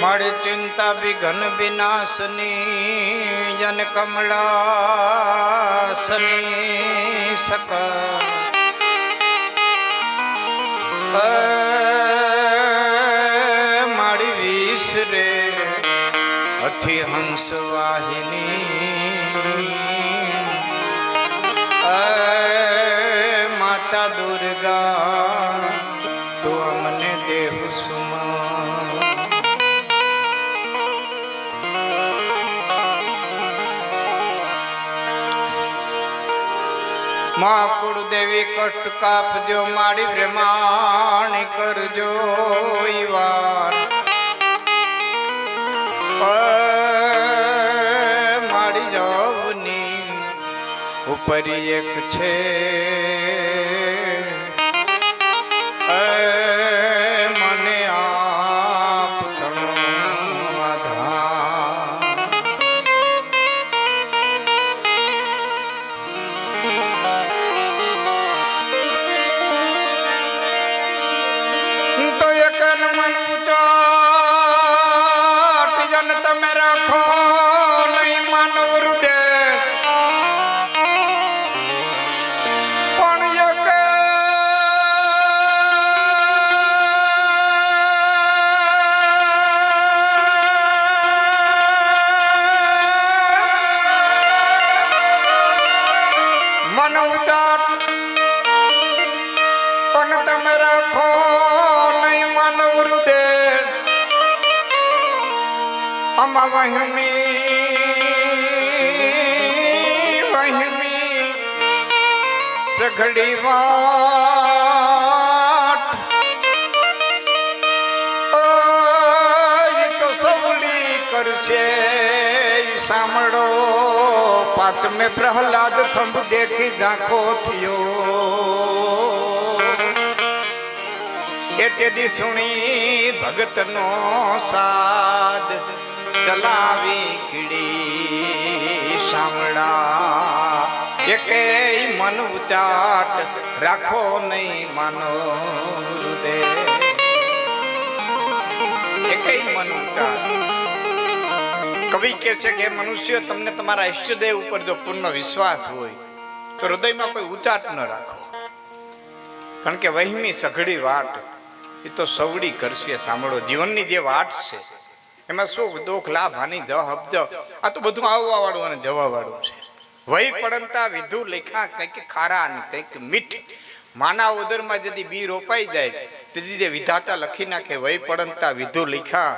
મારી ચિંતા વિઘન વિનાશની જન કમળાસની સક મારી વિસરે અથી હંસ વાહિની માતા દુર્ગા તું અમને દેવ સુમા મા કુળદેવી કષ્ટ કાપજો મારી બ્રહ્માણી કરજો વાર મારી જવની ઉપરી એક છે મને આપ તણો આધાર તો એક મન ઉચાટ જન તમે રાખો નહીં માનવ હૃદય પણ એક મન ઉચાટ પણ તમે રાખો નહીં માનવ હૃદય અમા વહમી સઘડી વાટ તો સવડી કરશે સાંભળો પાંચમે પ્રહલાદ થંભ દેખી ઝાંખો થયો એ તેથી સુણી ભગતનો સાદ ચલાવી કીડી સાંભળા એકેય મન ઉચાટ રાખો નહીં માનો હૃદય એકેય મન ઉચાટ કવિ કહે છે કે મનુષ્ય તમને તમારા ઈષ્ટદેવ ઉપર જો પૂર્ણ વિશ્વાસ હોય તો હૃદયમાં કોઈ ઉચાટ ન રાખો કારણ કે વહેમી સઘળી વાટ એ તો સવડી કરશે સાંભળો જીવનની જે વાટ છે એમાં શું દુઃખ લાભ હાનિ જવાબ આ તો બધું આવવા વાળું અને જવા વાળું છે વહી પડંતા વિધુ લેખા કંઈક ખારા અને કંઈક મીઠ માના ઉદરમાં જદી બી રોપાઈ જાય તેથી જે વિધાતા લખી નાખે વહી પડંતા વિધુ લેખા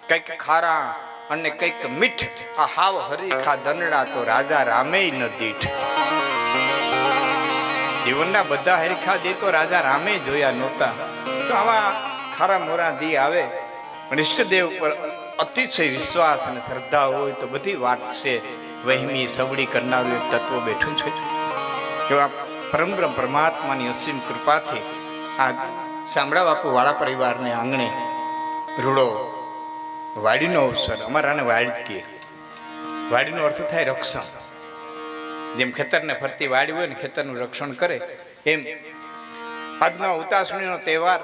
કંઈક ખારા અને કંઈક મીઠ આ હાવ હરીખા દનડા તો રાજા રામે ન દીઠ જીવનના બધા હરીખા દે તો રાજા રામે જોયા નહોતા તો આવા ખારા મોરા દી આવે પણ ઈષ્ટદેવ ઉપર અતિશય વિશ્વાસ અને શ્રદ્ધા હોય તો બધી વાત છે વહેમી સવડી કરનારું એક તત્વ બેઠું છે એવા પરમબ્રહ્મ પરમાત્માની અસીમ કૃપાથી આ શામળા બાપુ વાળા પરિવારને આંગણે રૂડો વાડીનો અવસર અમારાને વાડી કહે વાડીનો અર્થ થાય રક્ષણ જેમ ખેતરને ફરતી વાડી હોય ને ખેતરનું રક્ષણ કરે એમ આજનો ઉતાસણીનો તહેવાર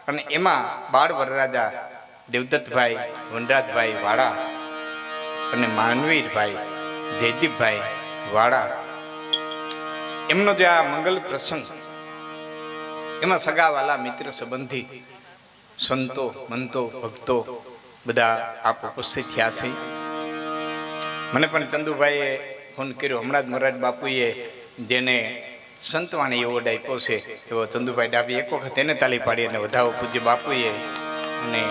અને એમાં બાળ વરરાજા દેવદત્તભાઈ વનરાજભાઈ વાળા અને માનવીરભાઈ જયદીપભાઈ વાળા એમનો જે આ મંગલ પ્રસંગ એમાં સગાવાલા મિત્ર સંબંધી સંતો મંતો ભક્તો બધા આપ ઉપસ્થિત થયા છે મને પણ ચંદુભાઈએ ફોન કર્યો હમણાં જ મોરારી બાપુએ જેને સંતવાણી એવોર્ડ આપ્યો છે એવો ચંદુભાઈ ડાબી એક વખત એને તાલી પાડી અને વધાવો પૂજ્ય બાપુએ અને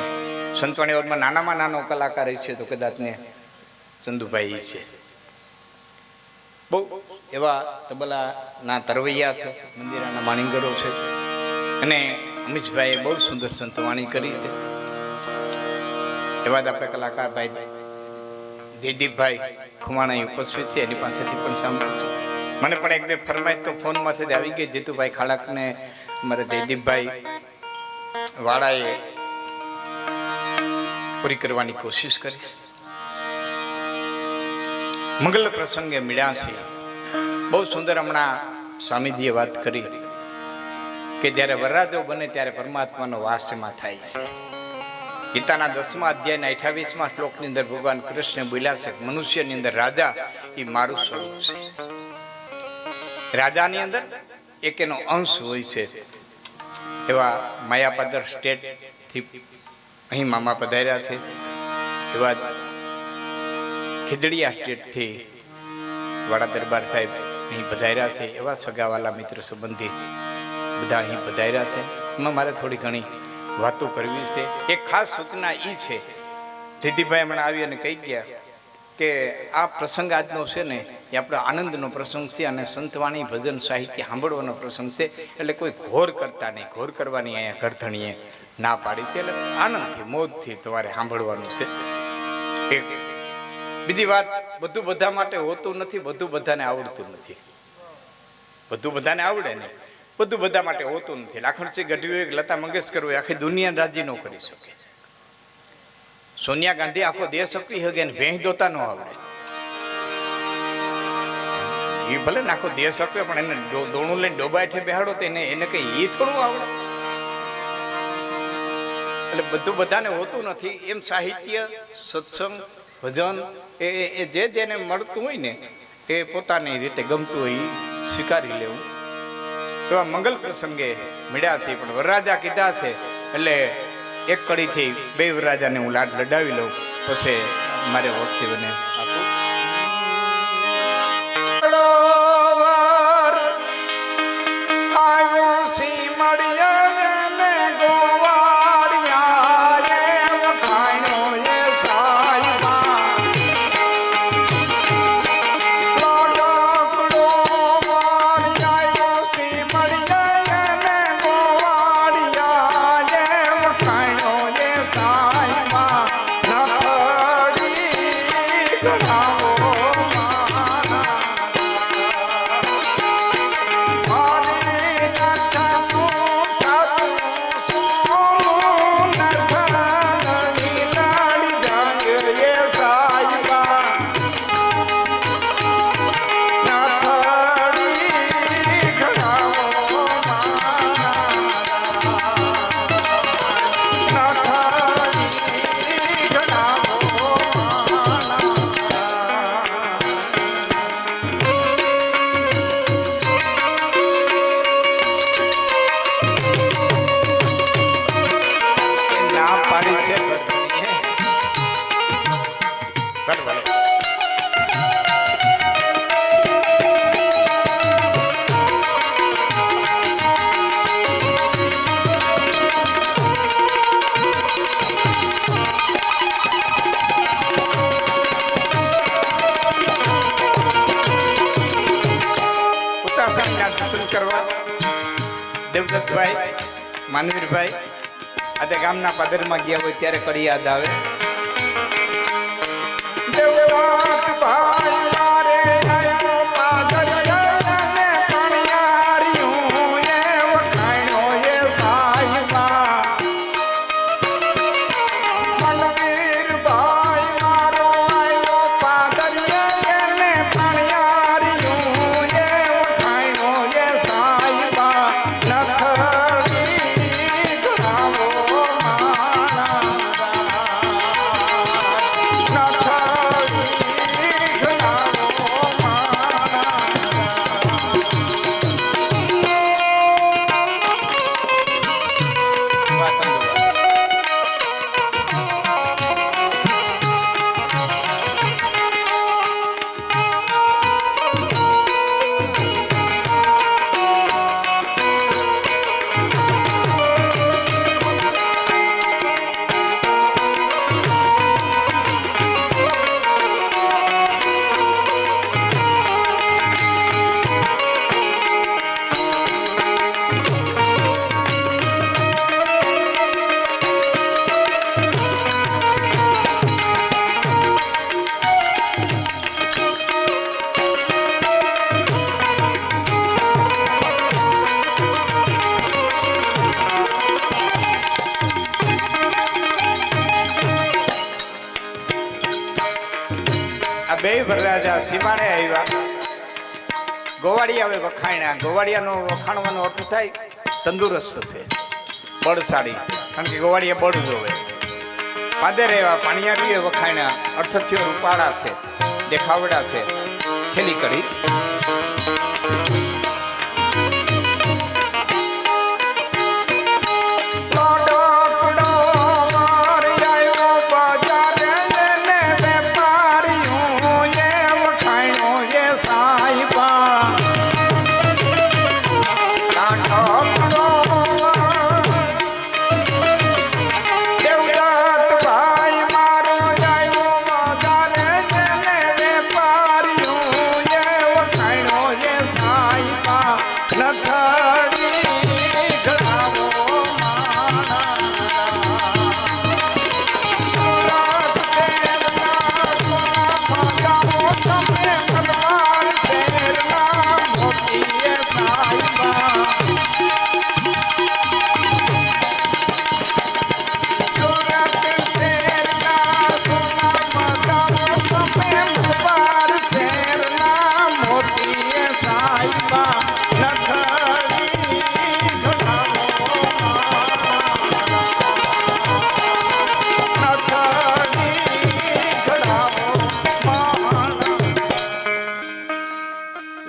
સંતવાણી એવોર્ડમાં નાનામાં નાનો કલાકાર છે તો કદાચ ને ચંદુભાઈ છે બહુ એવા તબલાના તરવૈયા છે મંદિરાના માણીંગરો છે અને અમીશભાઈએ બહુ સુંદર સંતવાણી કરી છે એવા જ આપણે કલાકાર ભાઈ જયદીપભાઈ ખુમાણા ઉપસ્થિત છે એની પાસેથી પણ સાંભળશું મને પણ એક બે ફરમાઈશ તો ફોનમાંથી જ આવી ગઈ જીતુભાઈ ખાડાકને મારે જયદીપભાઈ વાળાએ પૂરી કરવાની કોશિશ કરીશ મંગલ પ્રસંગે મળ્યા છે બહુ સુંદર હમણાં સ્વામીજીએ વાત કરી કે જ્યારે વરરાજો બને ત્યારે પરમાત્માનો વાસ એમાં થાય છે ગીતાના 10મા અધ્યાયના 28મા શ્લોકની અંદર ભગવાન કૃષ્ણ બોલ્યા છે મનુષ્યની અંદર રાજા એ મારું સ્વરૂપ છે. રાજાની અંદર એક એનો અંશ હોય છે. એવા માયાપદર સ્ટેટ થી અહીં મામા પધાર્યા છે. એવા ખીજડીયા સ્ટેટ થી વાડા દરબાર સાહેબ અહીં પધાર્યા છે. એવા સગાવાલા મિત્ર સંબંધી બધા અહીં પધાર્યા છે. એમાં મારે થોડી ઘણી વાતો કરવી છે. એક ખાસ સૂચના એ છે, જીતીભાઈ હમણાં આવી અને કહી ગયા કે આ પ્રસંગ આજનો છે ને એ આપણો આનંદનો પ્રસંગ છે અને સંતવાણી ભજન સાહિત્ય સાંભળવાનો પ્રસંગ છે. એટલે કોઈ ઘોર કરતા નહીં, ઘોર કરવાની અહીંયા ઘરધણીએ ના પાડી છે. એટલે આનંદથી મોજથી તમારે સાંભળવાનું છે. એક બીજી વાત, બધું બધા માટે હોતું નથી, બધું બધાને આવડતું નથી. બધું બધાને આવડે ને, બધું બધા માટે હોતું નથી. લાખણસિંહ ગઢવી, લતા મંગેશકર હોય, આખી દુનિયા રાજી ન કરી શકે. સોનિયા ગાંધી આખો દેશ સક્રિય હગે ને ભેંસ દોતા ન આવડે. એ ભલે ને આખો દેશ સક્રિય, પણ એને દોણું લઈને ડોબાઠે બેહાડો તો એને કઈ એ થોડું આવડે. એટલે બધું બધાને હોતું નથી. એમ સાહિત્ય, સત્સંગ, ભજન એ જે જેને મળતું હોય ને એ પોતાની રીતે ગમતું હોય એ સ્વીકારી લેવું. એવા મંગલ પ્રસંગે મળ્યા છે, પણ વરરાજા કીધા છે એટલે એક કડીથી બે વરરાજાને હું લાડ લડાવી લઉં, પછી મારે વખતે બને આપું. દેવદત્તભાઈ, માનવીરભાઈ આજે ગામના પાદરમાં ગયા હોય ત્યારે કડી યાદ આવે. દેવદત્તભાઈ મારે આયો પાદરિયા ને પણિયારિયું એ વખાણ્યો એ સાઈબા. માનવીરભાઈ મારો આયો પાદરિયા ને પણિયારિયું એ વખાણ્યો એ સાઈબા. બે વરરાજા સીમાડે આવ્યા. ગોવાળિયા હવે વખાણ્યા. ગોવાળિયાનો વખાણવાનો અર્થ થાય તંદુરસ્ત છે, બળશાળી. કારણ કે ગોવાળિયા બળ જોવે. પાદરે એવા પાણીયારીએ વખાણ્યા, અર્થ થયો રૂપાળા છે, દેખાવડા છે, થેલી કરી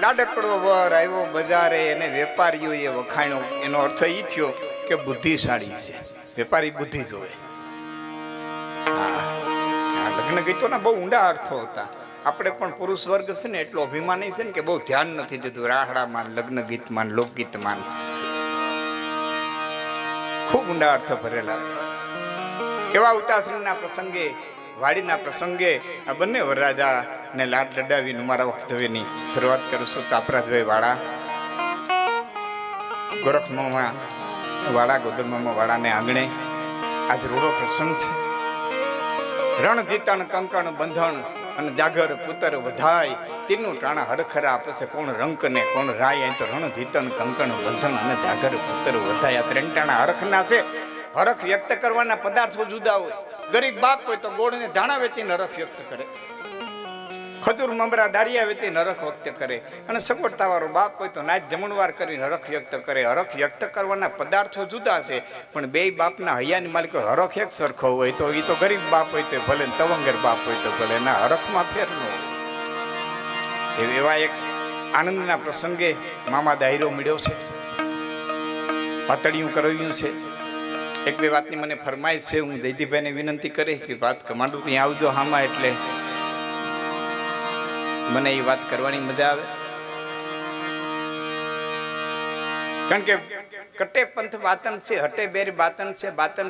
લાડકડો વર આવ્યો બજારે અને વેપારીઓએ વખાણ્યો. એનો અર્થ એ થયો કે બુદ્ધિશાળી છે, વેપારી બુદ્ધિ જોવે. લગ્ન ગીતોના બહુ ઊંડા અર્થો હતા. આપણે પણ પુરુષ વર્ગ છે ને એટલો અભિમાની છે ને કે બહુ ધ્યાન નથી દીધું રાહડામાં, લગ્ન ગીતમાં, લોકગીતમાં. ખૂબ ઊંડા અર્થ ભરેલા છે. કેવા ઉતાસણીના પ્રસંગે, વાડીના પ્રસંગે આ બંને વરરાજા ને લાડ લડાવીને મારા વક્તવ્યની શરૂઆત કરું છું. તાપરાજભાઈ વાળા, ગોરખમાં વાળા, ગોદરમાં વાળાને આંગણે આજ રૂડો પ્રસંગ છે. રણ જીતણ કંકણ બંધણ અને જાગર પુત્ર વધાય, તીરનું ટાણા હરખરા આપે છે કોણ રંક ને કોણ રાય. તો રણ જીતણ કંકણ બંધન અને જાગર પુત્ર વધાય, આ ત્રણ ટાણા હરખના છે. હરખ વ્યક્ત કરવાના પદાર્થો જુદા હોય. ગરીબ બાપ હોય તો ગોળ ને ધાણા વેચીને હરખ વ્યક્ત કરે, ખજૂર મમરા દારિયા વેચીને હરખ વ્યક્ત કરે, અને સગવડતા વાળો બાપ હોય તો નાચ જમણવાર કરીને હરખ વ્યક્ત કરે. હરખ વ્યક્ત કરવાના પદાર્થો જુદા છે, પણ બે બાપના હૈયાની માલિકો હરખ એક સરખો હોય તો એ તો ગરીબ બાપ હોય તો ભલે, તવંગર બાપ હોય તો ભલે, ના હરખમાં ફેર ન હોય. એવા એક આનંદના પ્રસંગે મામા દાયરો મળ્યો છે, પાતળિયું કરાવ્યું છે. એક બે વાતની મને ફરમાઈશ છે. હું જયદીપભાઈને વિનંતી કરી કે વાત કમાન્ડું ત્યાં આવજો હામાં, એટલે મને એ વાત કરવાની મજા આવે. કારણ કે कटे पंथ बातन से हटे बेर बातन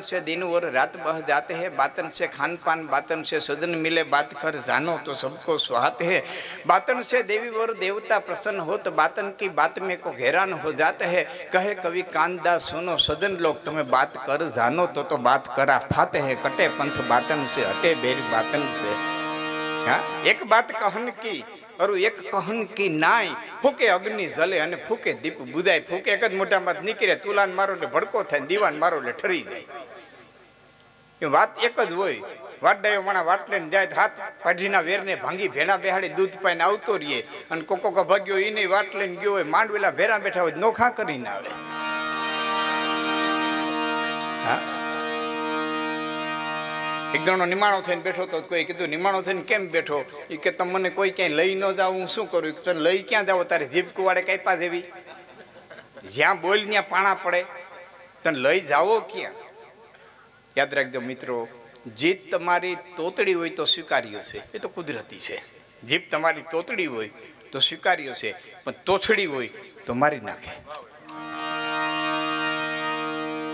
से दिन और रात बह जाते हैं, बातन से खान पान, बातन से सदन मिले, बात कर जानो तो सबको सुहाते हैं, बातन से देवी और देवता प्रसन्न हो तो बातन की बात में को हैरान हो जाते हैं, कहे कवि कानदास सुनो सदन लोग तुम्हें बात कर जानो तो बात करा फाते हैं, कटे पंथ बातन से हटे बेर बातन से। हाँ, एक बात कहन की और एक कहन की नाई, फूके अग्नि जले અને ફૂકે દીપ બુધાય, ફૂકે એક જ મોઢામાં નીકળે, તુલાન મારો એટલે ભડકો થાય, દીવાન મારો એટલે ઠરી જાય. એ વાત એક જ હોય. વાડાયો માણા વાટ લઈને જાય, હાથ પાઢીના વેરને ભાંગી ભેણા બેહાડી દૂધ પાઈને આવતો રહીએ, અને કોકો ભાગ્યો એને વાટ લઈને ગયો હોય, માંડવેલા ભેરા બેઠા હોય નોખા કરીને આવે. હા, એક જણો નિમાણો થઈને બેઠો તો કોઈ કીધું નિમાણો થઈને કેમ બેઠો? એ કે તમને કોઈ ક્યાંય લઈ ન જાવ, હું શું કરું? તને લઈ ક્યાં જાવ? તારે જીભ કુવાડે કાપ્યા જેવી, જ્યાં બોલ ત્યાં પાણા પડે, તને લઈ જાવો ક્યાં? યાદ રાખજો મિત્રો, જીભ તમારી તોતડી હોય તો સ્વીકાર્ય છે, એ તો કુદરતી છે. જીભ તમારી તોતડી હોય તો સ્વીકાર્ય છે, પણ તોછડી હોય તો મારી નાખે.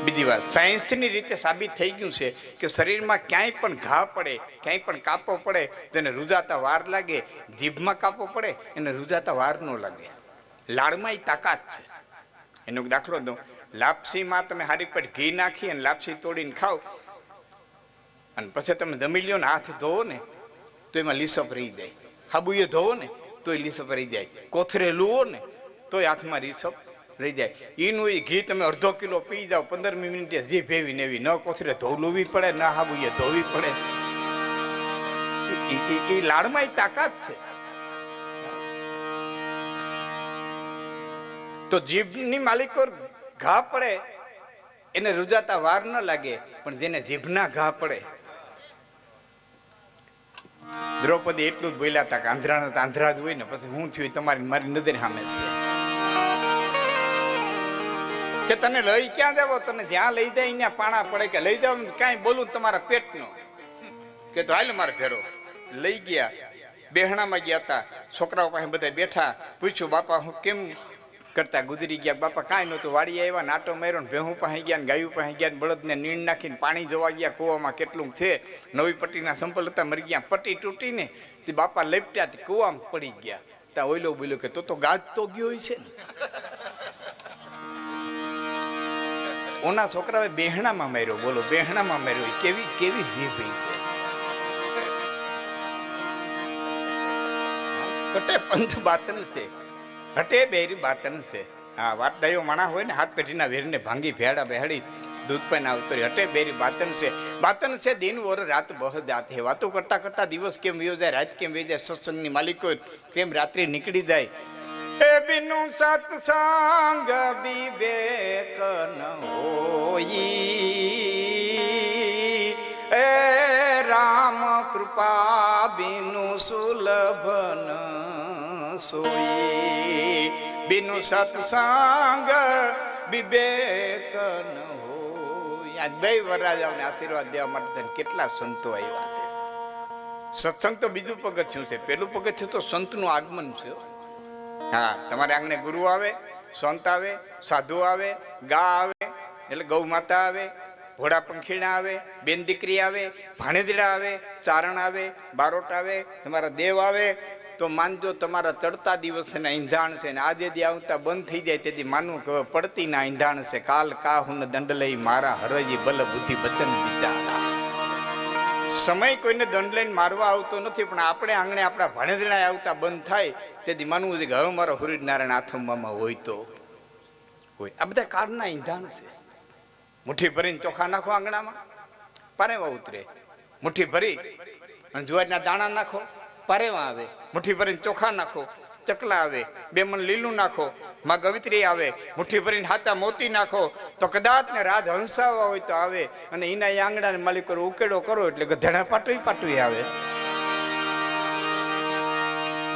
બીજી વાત, સાયન્સની રીતે સાબિત થઈ ગયું છે કે શરીરમાં ક્યાંય પણ ઘા પડે, ક્યાંય પણ કાપો પડે તો એને રૂજાતા વાર લાગે. જીભમાં કાપો પડે એને રૂજાતા વાર ન લાગે. લાળમાં તાકાત છે. એનો દાખલો દઉં, લાપસીમાં તમે હારી પર ઘી નાખી અને લાપસી તોડીને ખાઓ, અને પછી તમે જમી લ્યો ને હાથ ધોવો ને તો એમાં લીસપ રહી જાય. હાબુએ ધોવો ને તોય લીસપ રહી જાય. કોથરે લૂવો ને તોય હાથમાં લીસપ રહી જાય. એનું એ ઘી તમે અડધો કિલો પી જાઓ, 15 મિનિટે જીભ એવી ને એવી, ન કોથરે ધોલવી પડે, ના હાબુએ ધોવી પડે. એ લાડમાં તાકાત છે. તો જીભની માલિકો ઘા પડે એને રૂજાતા વાર ન લાગે, પણ જેને જીભના ઘા પડે દ્રૌપદી એટલું જ બોલ્યા હતા કે આંધ્રાના તો આંધ્રા જ હોય ને, પછી હું થયું તમારી મારી નજર સામે છે કે તને લઈ ક્યાં જાવ, તને જ્યાં લઈ જાય ત્યાં પાણા પડે કે લઈ જાવ કાંઈ બોલું તમારા પેટનો કે તો હાલ મારે ફેરો લઈ ગયા. બેહણામાં ગયા હતા, છોકરાઓ પાસે બધા બેઠા, પૂછ્યું બાપા હું કેમ કરતા ગુજરી ગયા? બાપા કાંઈ નહોતું, વાડી આવ્યા, નાટો માર્યો ને ભેહું પાસે ગયા ને ગાયું પાસે ગયા ને બળદને નીણ નાખીને પાણી જોવા ગયા કૂવામાં કેટલું છે. નવી પટ્ટીના સંપલ હતા, મરી ગયા, પટ્ટી તૂટીને તે બાપા લપટ્યા તે કૂવામાં પડી ગયા. ત્યાં ઓઈલો બોલ્યો કે તો ગાજ તો ગયો હોય છે ને. ઓના છોકરાએ બેહણામાં માર્યો, બોલો બેહણામાં માર્યો, કેવી કેવી જીભ છે. કટે પંથ બાતન છે, હટે બેરી બાતન છે. હા, વાત ડાયો માણા હોય ને હાથ પેઢીના વેરને ભાંગી ભેડા બેહડી દૂધ પાઈને આવતો રહે. હટે બેરી બાતન છે, બાતન છે દિન ઓર રાત બહ જાત હે. વાતો કરતા કરતા દિવસ કેમ વયો જાય, રાત કેમ વહી જાય, સત્સંગની માલિકો કેમ રાત્રિ નીકળી જાય. એ બિનુ સત્સંગ વિવેક ન હોઈ, એ રામ કૃપા બિનુ સુલભ ન સોઈ. બિનુ સત્સંગ વિવેક ન હોય. આજ બે વરરાજાઓને આશીર્વાદ દેવા માટે કેટલા સંતો આવ્યા છે. સત્સંગ તો બીજું પગથિયું છે, પેલું પગથિયું તો સંતનું આગમન છે. હા, તમારે આંગણે ગુરુ આવે, સંત આવે, સાધુ આવે, ગા આવે એટલે ગૌ માતા આવે, ઘોડા પંખીણા આવે, બેન દીકરી આવે, ભાણેજડા આવે, ચારણ આવે, બારોટ આવે, તમારા દેવ આવે. તો માનજો તમારા ચડતા દિવસના ઈંધાણ છે ને આજે દી આવતા બંધ થઈ જાય તેથી માનવું કે પડતી ના ઈંધાણ છે. કાલ કાહુન દંડ લઈ મારા હરજી બલ બુદ્ધિ બચન વિચારા. સમય કોઈને દંડ લઈને મારવા આવતો નથી, પણ આપણે આંગણે આપણા ભાણેજડા આવતા બંધ થાય તેથી માનવું છે કે હવે મારો સૂર્યનારાયણ આથમવામાં હોય તો હોય. આ બધા કાળના ઈંધાણ છે. મુઠ્ઠી ભરીને ચોખા નાખો આંગણામાં, પારેવા ઉતરે. મુઠ્ઠી ભરી અને જુવારના દાણા નાખો, પારેવા આવે. મુઠ્ઠી ભરીને ચોખા નાખો, ચકલા આવે. બે મણ લીલું નાખો, માં ગવિત્રી આવે. મુઠ્ઠી ભરીને હાથા મોતી નાખો તો કદાચ ને રાજ હંસાવા હોય તો આવે. અને એના એ આંગણાને માલિક ઉકેડો કરો એટલે ગધેડા પાટવી આવે.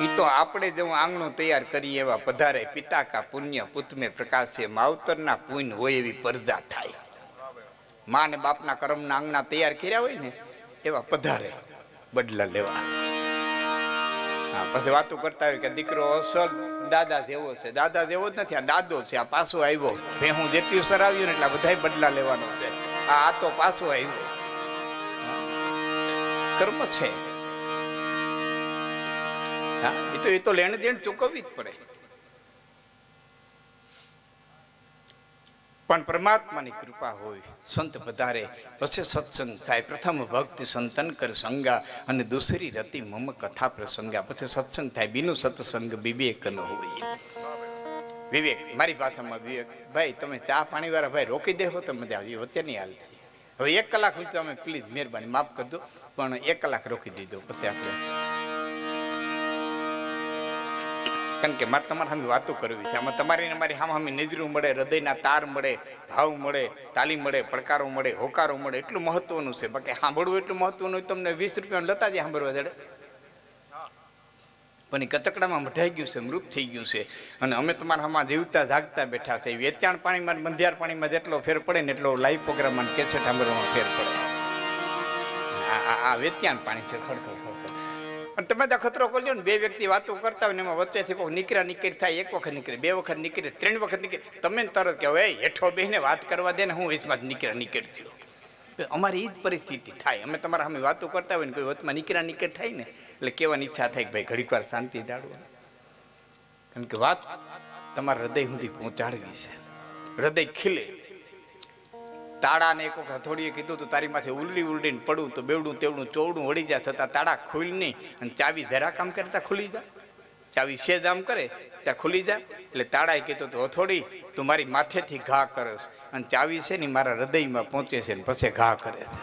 એ તો આપણે જેવું આંગણું તૈયાર કરીએ એવા પધારે. પિતા કા પુણ્ય પુત મેં પ્રકાશે, માવતરના પુણ્ય હોય એવી પરજા થાય. મા ને બાપના કર્મના આંગણા તૈયાર કર્યા હોય ને એવા પધારે બદલા લેવા. હા, પછી વાતો કરતા હોય કે દીકરો અસલ દાદા જેવો છે. દાદા જેવો જ નથી, આ દાદો છે. આ પાછો આવ્યો. ભેહું જેટલી સરાવ્યું ને એટલા બધા બદલા લેવાનો છે. આ તો પાછો આવ્યો. કર્મ છે. હા, એ તો લેણ દેણ ચૂકવવી જ પડે. પણ પરમાત્માની કૃપા હોય, સંત પધારે, પછી સત્સંગ થાય. પ્રથમ ભક્તિ સંતન કર સંગા અને દૂસરી રતિ મમ કથા પ્રસંગા. પછી સત્સંગ થાય. બીનું સત્સંગ વિવેક ન હોય. વિવેક મારી ભાષામાં વિવેક. ભાઈ તમે ચા પાણી વાળા ભાઈ રોકી દેવો તો મજા આવી. વચ્ચેની હાલ છે. હવે 1 કલાક સુધી તમે પ્લીઝ મહેરબાની માફ કરજો, પણ 1 કલાક રોકી દીધો પછી આપણે, કારણ કે મારે તમારે સામે વાતો કરવી છે. આમાં તમારી મારી સામે નજરું મળે, હૃદયના તાર મળે, ભાવ મળે, તાલીમ મળે, પડકારો મળે, હોકારો મળે. એટલું મહત્વનું છે. બાકી સાંભળવું એટલું મહત્વનું હોય. તમને 20 રૂપિયા લતા જ સાંભળવા જડે, પણ એ કચકડામાં મઢાઈ ગયું છે, મૃત થઈ ગયું છે. અને અમે તમારા આમાં જીવતા જાગતા બેઠા છે. વેચાણ પાણીમાં, બંધિયાર પાણીમાં જેટલો ફેર પડે ને એટલો લાઈવ પ્રોગ્રામમાં કેસેટ સાંભળવામાં ફેર પડે. આ વેચાણ પાણી છે. ખડખડ અને તમે તો ખતરો કરજો ને. 2 વ્યક્તિ વાતો કરતા હોય ને એમાં વચ્ચેથી કોઈ નીકળી થાય. 1 વખત નીકળે, 2 વખત નીકળે, 3 વખત નીકળે. તમે તરત કહો એ હેઠો બેને વાત કરવા દે ને, હું વચમાં નીકળી થયો. અમારી એ જ પરિસ્થિતિ થાય. અમે તમારા સામે વાતો કરતા હોય ને કોઈ વચમાં નીકળ થાય ને એટલે કહેવાની ઈચ્છા થાય કે ભાઈ ઘડીક વાર શાંતિ દાડો. કારણ કે વાત તમારા હૃદય સુધી પહોંચાડવી છે. હૃદય ખીલે. તાળાને એક વખત હથોડીએ કીધું તો તારી માથે ઉલડીને પડું તો બેવડું તેવડું ચોવડું વળી જાય, છતાં તાળા ખુલ નહીં. અને ચાવી જરા કામ કરતા ખુલી જાય. ચાવી સેજ આમ કરે ત્યાં ખુલી જાય. એટલે તાળાએ કીધું તો હથોડી તું મારી માથેથી ઘા કરસ, અને ચાવી છે ને મારા હૃદયમાં પહોંચે છે ને પછી ઘા કરે છે.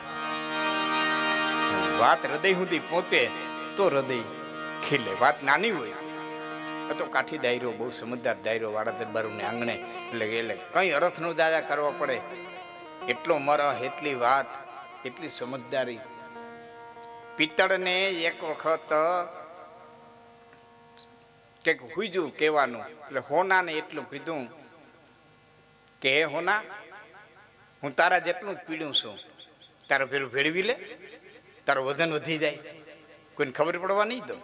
વાત હૃદય સુધી પહોંચે તો હૃદય ખીલે. વાત નાની હોય તો કાઠી દાયરો, બહુ સમજદાર દાયરો વાળા દરબારોને આંગણે એટલે કઈ અર્થ નો દાદા કરવા પડે. એટલો મરહ, એટલી વાત, એટલી સમજદારી. પિત્તળને એક વખત કંઈક હુઈજું કહેવાનું, એટલે હોનાને એટલું કીધું કે હે હોના, હું તારા જેટલું જ પીડ્યું છું, તારા ભેરું ભેળવી લે, તારું વજન વધી જાય, કોઈને ખબર પડવા નહીં દો.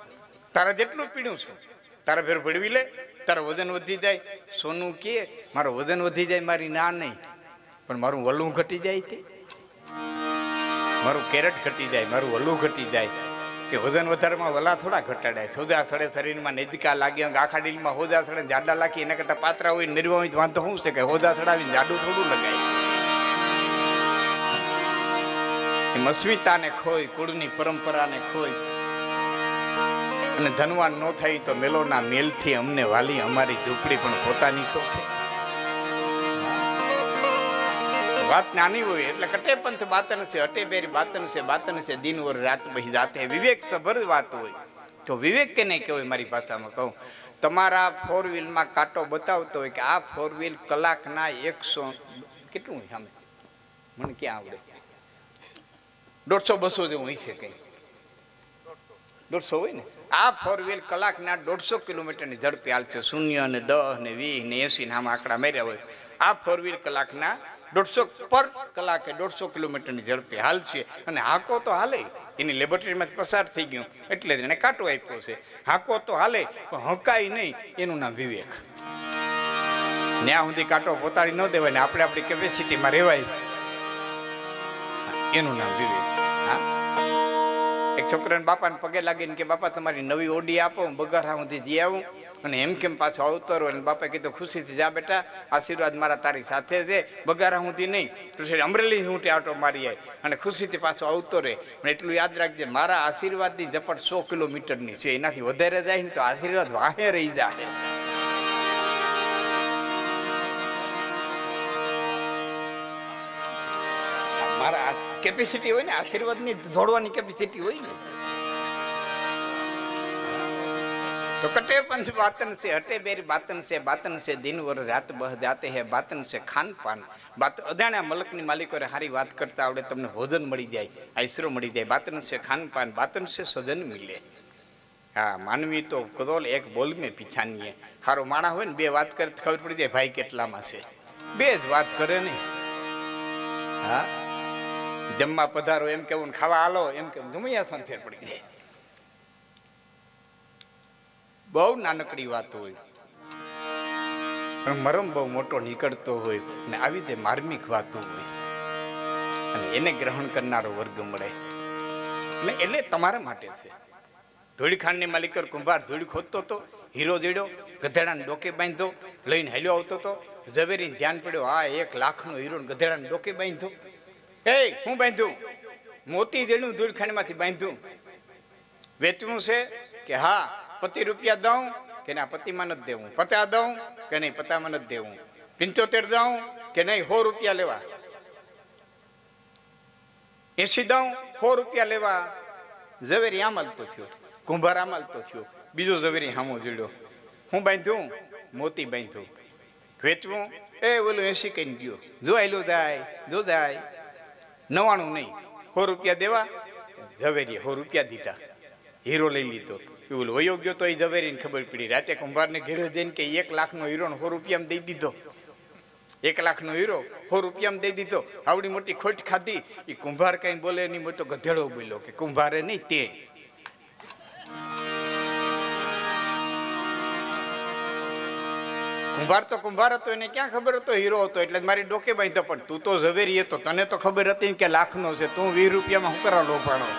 તારા જેટલું જ પીડ્યું છું, તારા ભેરું ભેળવી લે, તારું વજન વધી જાય. સોનું કે મારું વજન વધી જાય મારી ના નહીં, પણ મારું વલું ઘટી જાય, તે મારું કેરેટ ઘટી જાય, મારું વલું ઘટી જાય. કે વજન વધારેમાં વલા થોડા ઘટાડાય. સોજા સડે શરીરમાં નદકા લાગે, આખા ડીલમાં હોજા સડે જાડા લાગી, એના કરતાં પાત્રા હોય નિર્વા હોય વાંધો શું છે કે હોજા સડાવીને જાડું થોડું લગાય. એમ અસ્મિતાને ખોઈ, કુળની પરંપરાને ખોઈ અને ધનવાન ન થાય તો મેલોના મેલથી અમને વાલી, અમારી ઝૂંપડી પણ પોતાની તો છે. વાત નાની હોય એટલે કટે પંથ બાતન છે, અટે બેરી બાતન છે, બાતન છે દિન ઓર રાત બહી જાતે. વિવેક સભર વાત હોય તો વિવેક કેને કહેવાય? મારી ભાષામાં કહું, તમારા 4 વ્હીલમાં કાંટો બતાવતો હોય કે આ 4 વ્હીલ કલાકના 100 કેટલું સામે મને ક્યાં આવડે, 150-200 જેવું હોય છે, કઈ 150 હોય ને. આ 4 વ્હીલ કલાકના 150 કિલોમીટરની ઝડપે હાલશે. 0 ને 10 ને 20 ને 80 ને આમાં આંકડા માર્યા હોય. આ 4 વ્હીલ કલાકના 150 પર કલાકે 150 કિલોમીટરની ઝડપે હાલશે. અને હાંકો તો હાલે, એની લેબોરેટરીમાંથી પસાર થઈ ગયું એટલે એને કાંટો આપ્યો છે. હાંકો તો હાલે પણ હંકાય નહીં, એનું નામ વિવેક. ત્યાં સુધી કાંટો પોતાડી ન દેવાય ને આપણે આપણી કેપેસિટીમાં રહેવાય, એનું નામ વિવેક. હા, એક છોકરાને બાપાને પગે લાગીને કે બાપા તમારી નવી ઓડી આપો, હું બગારા સુધી જઈ આવું. અને એમ કેમ પાછો આવતો રહ્યો. અને બાપાએ કીધું ખુશીથી જા બેટા, આશીર્વાદ મારા તારી સાથે છે, બગારા હુંથી નહીં, પછી અમરેલી હું આટો મારી આવી અને ખુશીથી પાછો આવતો રહે. પણ એટલું યાદ રાખજે, મારા આશીર્વાદની ઝપટ 100 કિલોમીટરની છે, એનાથી વધારે જાય ને તો આશીર્વાદ વાહે રહી જાય. મારા કેપેસિટી હોય ને, આશીર્વાદની દોડવાની કેપેસિટી હોય ને. તો કટે પંચ બાતન છે, હટે બેરી બાતન છે, બાતન છે દિન વર રાત બહ જાતે હે, બાતન છે ખાન પાન. અજાણ્યા મલકની માલિકોને સારી વાત કરતા આવડે, તમને ભોજન મળી જાય, આઈસરો મળી જાય. બાતન છે ખાન પાન, બાતન છે સજન મિલે. હા, માનવી તો કદોલ એક બોલ મેં પીછાનીએ. સારો માણા હોય ને 2 વાત કરે ખબર પડી જાય ભાઈ કેટલામાં છે. 2 જ વાત કરે નહીં. હા, જમવા પધારો એમ કેવું, ખાવા હાલો એમ કેવું, જમૈયા ફેર પડી જાય. બહુ નાનકડી વાત હોય પણ મરમ બહુ મોટો નીકળતો હોય, અને આવી રીતે માર્મિક વાતો હોય અને એને ગ્રહણ કરનારો વર્ગ મળે. એટલે તમારા માટે છે. ધૂળખાંડની માલિકર કુંભાર ધૂળ ખોદતો હતો, હીરો જેડ્યો, ગધેડાને ડોકે બાંધ્યો, લઈને હાલ્યો આવતો હતો. ઝવેરીને ધ્યાન પડ્યો, આ 1 લાખનો હીરો ગધેડાને ડોકે બાંધ્યો. એ હું બાંધ્યું? મોતી જેડ્યું ધૂળખાંડમાંથી બાંધ્યું. વેચવું છે કે હા, 50 રૂપિયા દઉં કે ના 50માં નથી દેવું, 50 દઉં કે નહીં 50માં નથી દેવું, 75 દઉં કે નહીં 100 રૂપિયા લેવા, 80 દઉં 100 રૂપિયા લેવા. ઝવેરી આમલતો થયો, કુંભાર આમલતો થયો, બીજો ઝવેરી હામો જોડ્યો. હું બાંધ્યું? મોતી બાંધ્યું. વેચવું? એ ઓલું 80 કઈ ગયો, જો આયલું જાય, જો જાય. 99 નહીં, 100 રૂપિયા દેવા. ઝવેરીએ 100 રૂપિયા દીધા, હીરો લઈ લીધો. એવું વયો ગયો તો એ ઝવેરીને ખબર પડી. રાતે કુંભારને ઘેરે જઈને કે 1 લાખનો હીરો 100 રૂપિયામાં દઈ દીધો. 1 લાખનો હીરો 100 રૂપિયામાં દઈ દીધો. આવડી મોટી ખોટ ખાધી. એ કુંભાર કઈ બોલે નહીં, મોટો ગધેડો બોલ્યો કે કુંભારે નહીં તે. કુંભાર તો કુંભાર હતો, એને ક્યાં ખબર હતો હીરો હતો, એટલે મારી ડોકે બાંધ્યો. પણ તું તો ઝવેરી હતો, તને તો ખબર હતી કે લાખનો છે, તું 20 રૂપિયામાં હું કરા લોભાણો.